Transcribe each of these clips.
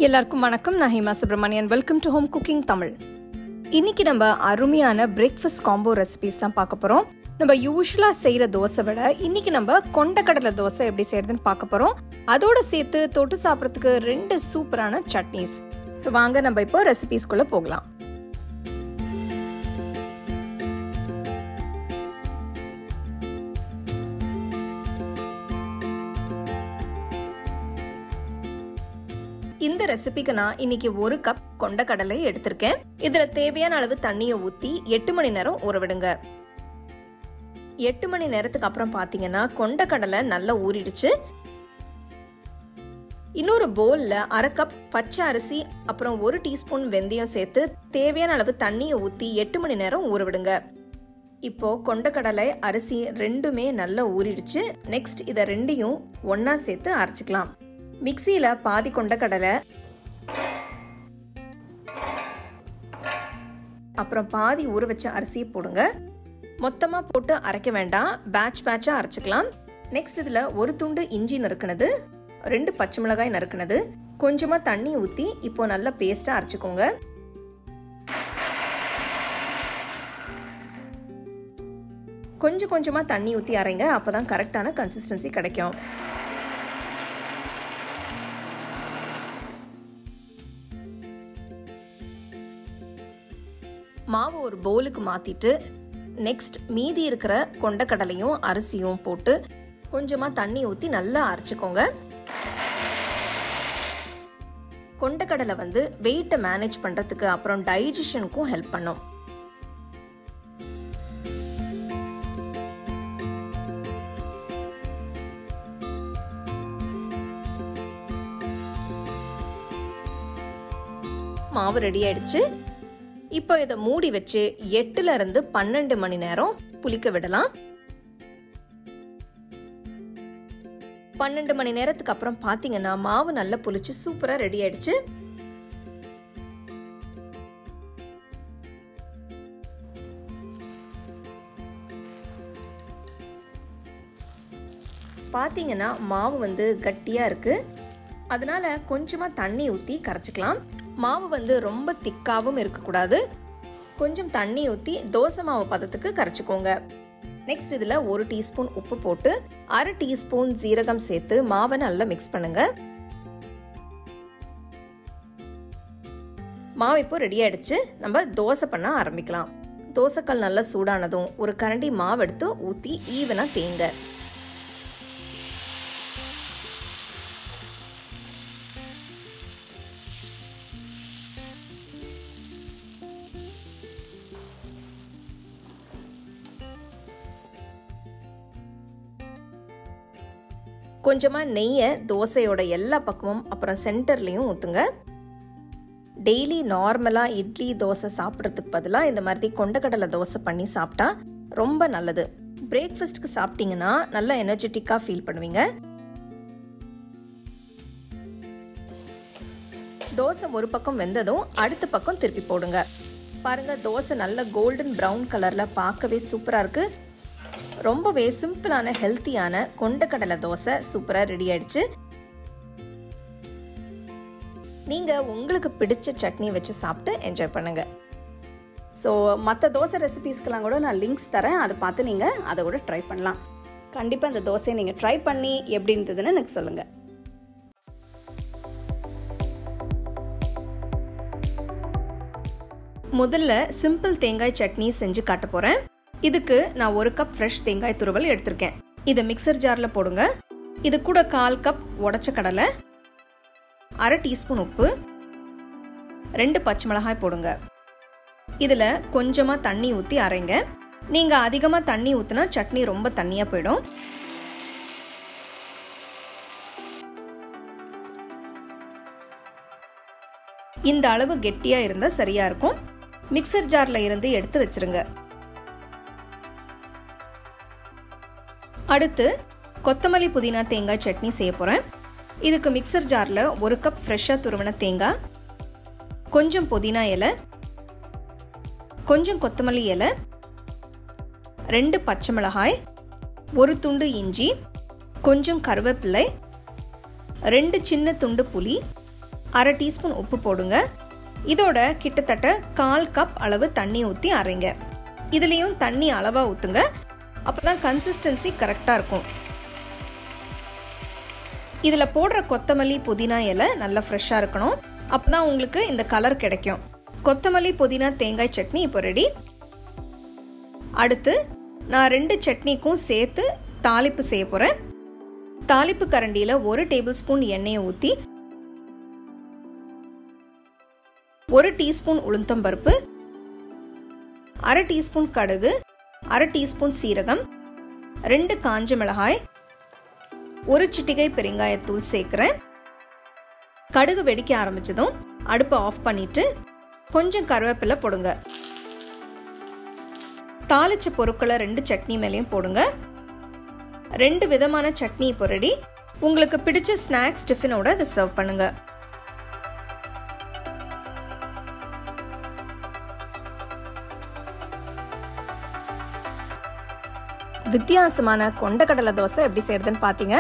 எல்லாருக்கும் வணக்கம். நான் Hema Subramanian. Welcome to home cooking Tamil. இன்னைக்கு நம்ம அருமையான பிரேக்ஃபாஸ்ட் காம்போ ரெசிபிஸ் தான் பார்க்க போறோம். நம்ம யூஸ்வலா செய்யற தோசை விட இன்னைக்கு நம்ம கொண்டக்கடலை தோசை எப்படி செய்யறதுன்னு பார்க்க போறோம். அதோட சேர்த்து தொட்டு சாப்பிட்றதுக்கு 2 சூப்பரான சட்னிஸ். ஸோ வாங்க நம்ம இப்போ ரெசிபிஸ்குள்ள போகலாம். இந்த ரெசிபிக்கு நான் இன்னைக்கு 1 கப் கொண்டக்கடலை எடுத்திருக்கேன். இதுல தேவையான அளவு தண்ணியை ஊத்தி 8 மணி நேரம் ஊற விடுங்க. 8 மணி நேரத்துக்கு அப்புறம் பாத்தீங்கன்னா கொண்டக்கடலை நல்லா ஊறிடுச்சு. இன்னொரு பவுல்ல 1/2 கப் பச்சை அரிசி அப்புறம் 1 டீஸ்பூன் வெந்தயம் சேர்த்து தேவையான அளவு தண்ணியை ஊத்தி 8 மணி நேரம் ஊற விடுங்க. இப்போ கொண்டக்கடலை அரிசி ரெண்டுமே நல்லா ஊறிடுச்சு. நெக்ஸ்ட் இதை ரெண்டையும் ஒன்னா சேர்த்து அரைச்சுக்கலாம். மிக்சியில பாதி கொண்டக்கடலை அப்புறம் பாதி ஊற வச்ச அரிசியை போடுங்க. மொத்தமா போட்டு அரைக்க வேண்டாம், பேட்சா அரைச்சுக்கலாம். நெக்ஸ்ட் இதுல 1 துண்டு இஞ்சி நறுக்குனது, 2 பச்சை மிளகாய் நறுக்குனது, கொஞ்சமா தண்ணி ஊத்தி இப்போ நல்லா பேஸ்டா அரைச்சுக்கோங்க. கொஞ்சமா தண்ணி ஊத்தி அரைங்க, அப்பதான் கரெக்டான கன்சிஸ்டன்சி கிடைக்கும். மாவு ஒரு பவுலுக்கு மாத்திட்டு நெக்ஸ்ட் மீதி இருக்கிற கொண்டக்கடலையும் அரிசியும் போட்டு கொஞ்சமா தண்ணி ஊத்தி நல்லா அரைச்சுக்கோங்க. கொண்டக்கடலை வெயிட்டை மேனேஜ் பண்றதுக்கு அப்புறம் டைஜஷனுக்கும் ஹெல்ப் பண்ணும். மாவு ரெடி ஆயிடுச்சு. இப்போ இதை மூடி வச்சு 8 இருந்து 12 மணி நேரம் புளிக்க விடலாம். 12 மணி நேரத்துக்கு அப்புறம் பாத்தீங்கன்னா மாவு நல்லா புளிச்சு சூப்பரா ரெடி ஆயிடுச்சு. பாத்தீங்கன்னா மாவு கட்டியா இருக்கு. அதனால கொஞ்சமா தண்ணி ஊத்தி கரைச்சுக்கலாம். மாவு ரொம்ப திக்காவும் இருக்கக்கூடாது. கொஞ்சம் தண்ணி ஊற்றி தோசை மாவு பதத்துக்கு கரைச்சிக்கோங்க. நெக்ஸ்ட் இதில் 1 டீஸ்பூன் உப்பு போட்டு 1/2 டீஸ்பூன் ஜீரகம் சேர்த்து மாவை நல்லா மிக்ஸ் பண்ணுங்க. மாவு இப்போ ரெடி ஆயிடுச்சு. நம்ம தோசை பண்ண ஆரம்பிக்கலாம். தோசைக்கல் நல்லா சூடானதும் 1 கரண்டி மாவு எடுத்து ஊற்றி ஈவனாக தேங்க. கொஞ்சமா நெய்யை தோசையோட எல்லா பக்கமும் அப்புறம் சென்டர்லயும் ஊத்துங்க. டெய்லி நார்மலா இட்லி தோசை சாப்பிட்றதுக்கு பதிலாக இந்த மாதிரி கொண்டக்கடலை தோசை பண்ணி சாப்பிட்டா ரொம்ப நல்லது. பிரேக்ஃபாஸ்ட்க்கு சாப்பிட்டீங்கன்னா நல்லா எனர்ஜெட்டிக்கா ஃபீல் பண்ணுவீங்க. தோசை ஒரு பக்கம் வெந்ததும் அடுத்த பக்கம் திருப்பி போடுங்க. பாருங்க, தோசை நல்ல கோல்டன் ப்ரௌன் கலர்ல பார்க்கவே சூப்பரா இருக்கு. ரொம்பவே சிம்பிளான ஹெல்த்தியான கொண்டக்கடலை தோசை சூப்பரா ரெடி ஆயிடுச்சு. நீங்க உங்களுக்கு பிடிச்ச சட்னி வச்சு சாப்பிட்டு என்ஜாய் பண்ணுங்க. ஸோ மற்ற தோசை ரெசிபீஸ்க்கெல்லாம் கூட நான் லிங்க்ஸ் தரேன், அதை பார்த்து நீங்க அதை கூட ட்ரை பண்ணலாம். கண்டிப்பா அந்த தோசையை நீங்க ட்ரை பண்ணி எப்படி இருந்ததுன்னு எனக்கு சொல்லுங்க. முதல்ல சிம்பிள் தேங்காய் சட்னி செஞ்சு காட்ட போறேன். இதுக்கு நான் 1 கப் ஃப்ரெஷ் தேங்காய் துருவல் எடுத்திருக்கேன். இதை மிக்சர் ஜார்ல போடுங்க. இது கூட 1/4 கப் உடைச்ச கடலை, 1/2 டீஸ்பூன் உப்பு, 2 பச்சை மிளகாய் போடுங்க. இதுல கொஞ்சமா தண்ணி ஊத்தி அரைங்க. நீங்க அதிகமா தண்ணி ஊத்தினா சட்னி ரொம்ப தண்ணியா போயிடும். இந்த அளவு கெட்டியா இருந்தா சரியா இருக்கும். மிக்சர் ஜார்ல இருந்து எடுத்து வச்சிருங்க. அடுத்து கொத்தமல்லி புதினா தேங்காய் சட்னி செய்ய போறேன். இதுக்கு மிக்சர் ஜார்ல 1 கப் ஃப்ரெஷ்ஷா துருவின தேங்காய், கொஞ்சம் புதினா இலை, கொஞ்சம் கொத்தமல்லி இலை, 2 பச்சை மிளகாய், 1 துண்டு இஞ்சி, கொஞ்சம் கருவேப்பிலை, 2 சின்ன துண்டு புளி, 1/2 டீஸ்பூன் உப்பு போடுங்க. இதோட கிட்டத்தட்ட 1/4 கப் அளவு தண்ணி ஊற்றி அரைங்க. இதுலேயும் தண்ணி அளவாக ஊற்றுங்க, அப்போ தான் கன்சிஸ்டன்சி கரெக்டாக இருக்கும். இதில் போடுற கொத்தமல்லி புதினா இலை நல்லா ஃப்ரெஷ்ஷாக இருக்கணும், அப்போ தான் உங்களுக்கு இந்த கலர் கிடைக்கும். கொத்தமல்லி புதினா தேங்காய் சட்னி இப்போ ரெடி. அடுத்து நான் 2 சட்னிக்கும் சேர்த்து தாளிப்பு செய்ய போகிறேன். தாளிப்பு கரண்டியில் 1 டேபிள் ஸ்பூன் எண்ணெயை ஊற்றி 1 டீஸ்பூன் உளுந்தம்பருப்பு, 1/2 டீஸ்பூன் கடுகு, 1/2 டீஸ்பூன் சீரகம், 2 காஞ்ச மிளகாய், 1 சிட்டிகை பெருங்காயத்தூள் சேர்க்கிறேன். கடுகு வெடிக்க ஆரம்பிச்சதும் அடுப்பை ஆஃப் பண்ணிட்டு கொஞ்சம் கருவேப்பிலை போடுங்க. தாளிச்ச பொருட்களை 2 சட்னி மேலேயும் போடுங்க. 2 விதமான சட்னி இப்போ ரெடி. உங்களுக்கு பிடிச்ச ஸ்நாக்ஸ் டிஃபனோட இதை சர்வ் பண்ணுங்க. வித்தியாசமான கொண்டக்கடலை தோசை எப்படி செய்யறதுன்னு பார்த்தீங்க.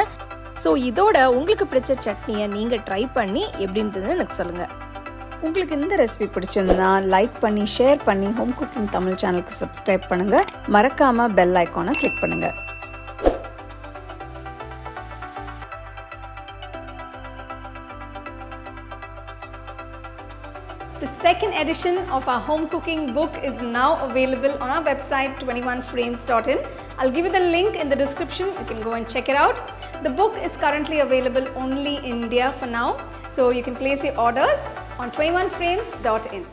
ஸோ இதோட உங்களுக்கு பிடிச்ச சட்னியை நீங்கள் ட்ரை பண்ணி எப்படி இருந்ததுன்னு எனக்கு சொல்லுங்கள். உங்களுக்கு இந்த ரெசிபி பிடிச்சிருந்தா லைக் பண்ணி ஷேர் பண்ணி ஹோம் குக்கிங் தமிழ் சேனலுக்கு சப்ஸ்கிரைப் பண்ணுங்கள். மறக்காமல் பெல் ஐக்கானை கிளிக் பண்ணுங்கள். The second edition of our home cooking book is now available on our website 21frames.in. I'll give you the link in the description. You can go and check it out. The book is currently available only in India for now, so you can place your orders on 21frames.in.